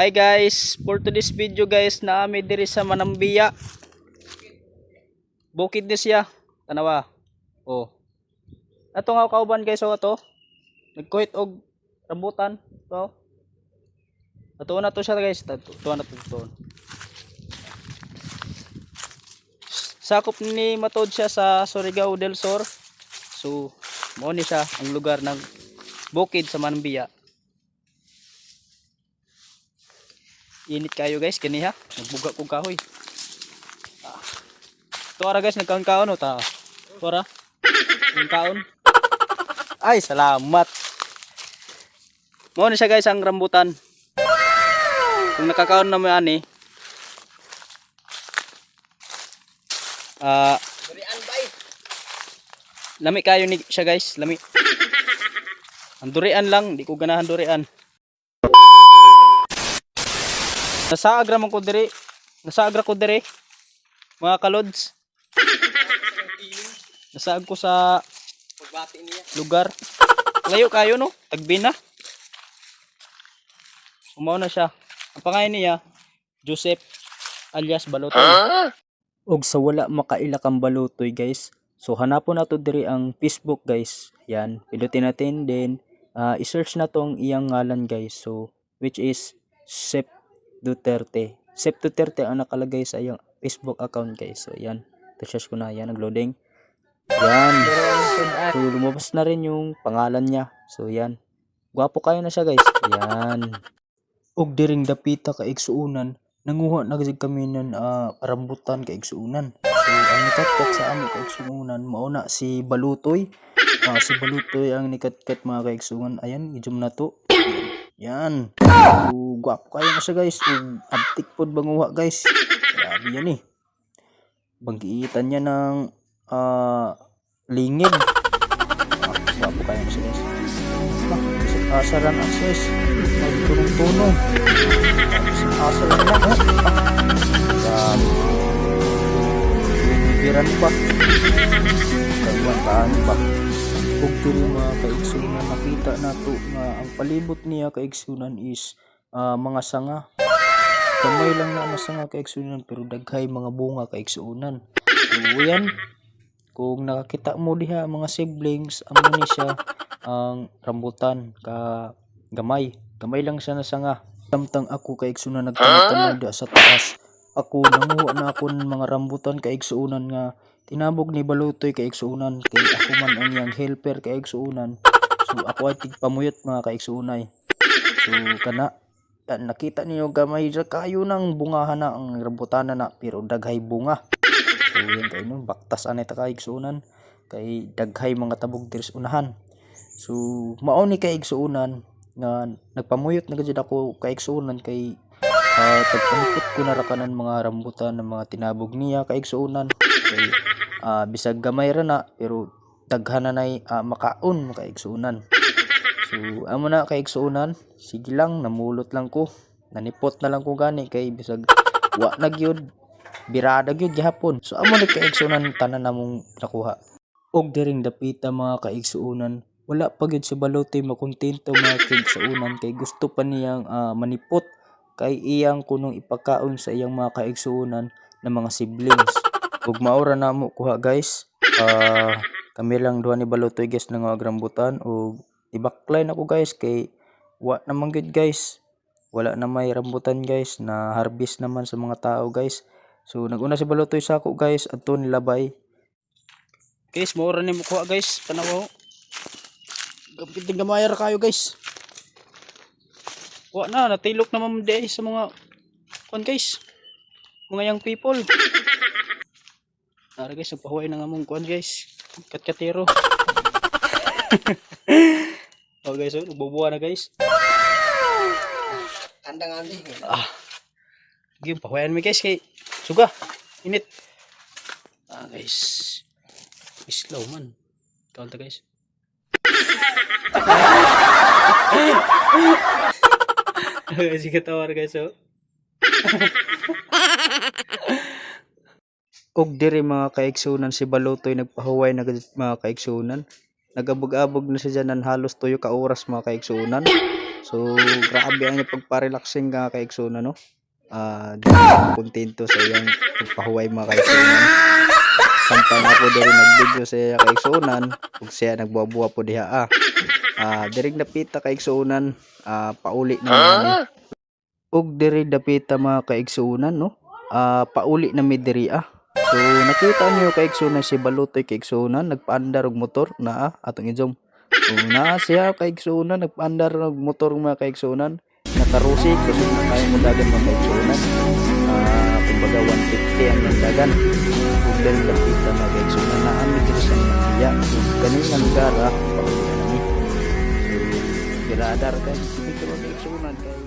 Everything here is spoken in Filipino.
Hi guys, for today's video guys, naami diri sa Manambiya. Bukid ni siya. Tanawa. Oh. Ato nga kauban guys, oh ato. Nagkuhit og rambutan. So. Ato na to siya guys. Ato na to. Sakop ni matod siya sa Surigao del Sur. So, mao ni siya ang lugar ng bukid sa Manambiya. Init kayo guys, kaniha. Nagbuga kong kahoy. Ito ara guys, nagkaon-kaon o ta. Ito ara. Nagkaon. Ay, salamat. Mo na siya guys ang rambutan. Kung nakakaon na mo ani. Lami kayo ni siya guys, lami. Ang durian lang, di ko ganahan durian. Nasaagra man ko diri. Nasaagra ko diri. Mga kalods. Nasaag ko sa lugar. Layo kayo no? Tagbina. Umaw na siya. Ang pangalan niya, Joseph alias Balotoy. Og sa wala makaila kang Balotoy guys. So hanapon nato diri ang Facebook guys. Yan, pindutin natin then i-search na tong iyang ngalan guys. So which is Sep Duterte. Sep Duterte ang nakalagay sa iyang Facebook account guys. So yan, touch ko na yan, nagloading. Yan. So lumabas na rin yung pangalan niya. So yan. Gwapo kayo na siya guys. Yan. Og diring dapita ka igsuunan, nanguha na gid kami ng rambutan ka igsuunan. So ang nikatkat sa amo ka igsuunan mauna si Balotoy. Si Balotoy ang nikatkat mga kaigsuunan. Ayan, i-zoom na to. Yan. So, gwapo kayo na siya guys. Abtik pod banguha guys. Grabe yan eh. Banggiitan niya ng lingid. Gwapo kayo na siya guys. Asaran access. Magturong-tunong. Asaran lang. Grabe. Biran pa. Kagwantaan pa. Ug diri mga kaigsunan nakita nato nga ang palibot niya kaigsunan is mga sanga. Kamay lang na sanga kaigsunan pero daghay mga bunga kaigsunan. So yan, kung nakakita mo diha mga siblings, amo ni siya ang rambutan ka gamay. Gamay lang siya na sanga. Samtang ako kaigsunan nagtanong diha sa taas. Ako nanguha na ako ng mga rambutan kaigsunan nga tinabog ni Balotoy kaigsuunan kay ako man ang yang helper kaigsuunan. So ako ay tigpamuyot mga kaigsuunay. So kana nakita niyo gamay ra kayo nang bungahan na ang rambutan na pero daghay bunga. So yan kayo no, baktas anay ta kaigsuunan kay daghay mga tabog diri sa unahan. So mao ni kaigsuunan nga nagpamuyot na gid ako kaigsuunan kay tagpamupot ko na ra kanan mga rambutan ng mga tinabog niya kaigsuunan kay bisag gamay ra na pero daghan na nay makaon makaigsuunan. So amo na kaigsuunan, sige lang namulot lang ko, nanipot na lang ko gani kay bisag wa na gyud birada gyud gihapon. So amo ni kaigsuunan tanan namong nakuha. Og diring dapita mga kaigsuunan, wala pa gyud si Balotoy makontento mga kaigsuunan kay gusto pa niyang manipot kay iyang kunong ipakaon sa iyang mga kaigsuunan na mga siblings. Ug maura na mo kuha guys. Kami lang duha ni Balotoy guys nang rambutan ug ibaklay na ko guys kay wa naman gud guys. Wala na may rambutan guys na harvest naman sa mga tao guys. So naguna si Balotoy sa ako guys adto nilabay. Guys, maura ni mo kuha guys. Tanaw. Gapit gamay ra kayo guys. Wa na natilok naman di sa mga kon guys. Mga young people. Tara guys, nagpahuway na nga mong kuhan guys. Katkatero. Oh guys, nagbubuha na guys. Andang andi. Game, pahuwayan mo guys kay suga. Init. Guys. Slow man. Kaunta guys. Sige tawar guys oh. Og diri mga kaigsunan si Balotoy nagpahuway na mga kaigsunan. Nagabog-abog na siya dyan halos tuyo ka oras mga kaigsunan. So grabe ang pagpa-relaxing ka kaigsunan no. Di ako kontento sa iyang pagpahuway mga kaigsunan. Samtang ako diri nag-video sa iya kaigsunan ug siya nagbuwa-buwa po diha diri napita kaigsunan pauli na ni ug diri dapita mga kaigsunan no. Pauli na mi diri So nakita niyo kaigsunan si Balutoy kaigsunan nagpaandar og motor naa atong i-zoom. So naa siya kaigsunan nagpaandar og motor mga kaigsunan. Nakarusi kusog na kayo mo dagan mga kaigsunan. Kumbaga 150 ang dagan. Ug diri dapita mga kaigsunan naa mi diri sa Manila. So kaning lugar pauli na ni. So giradar kay dito mga kaigsunan kay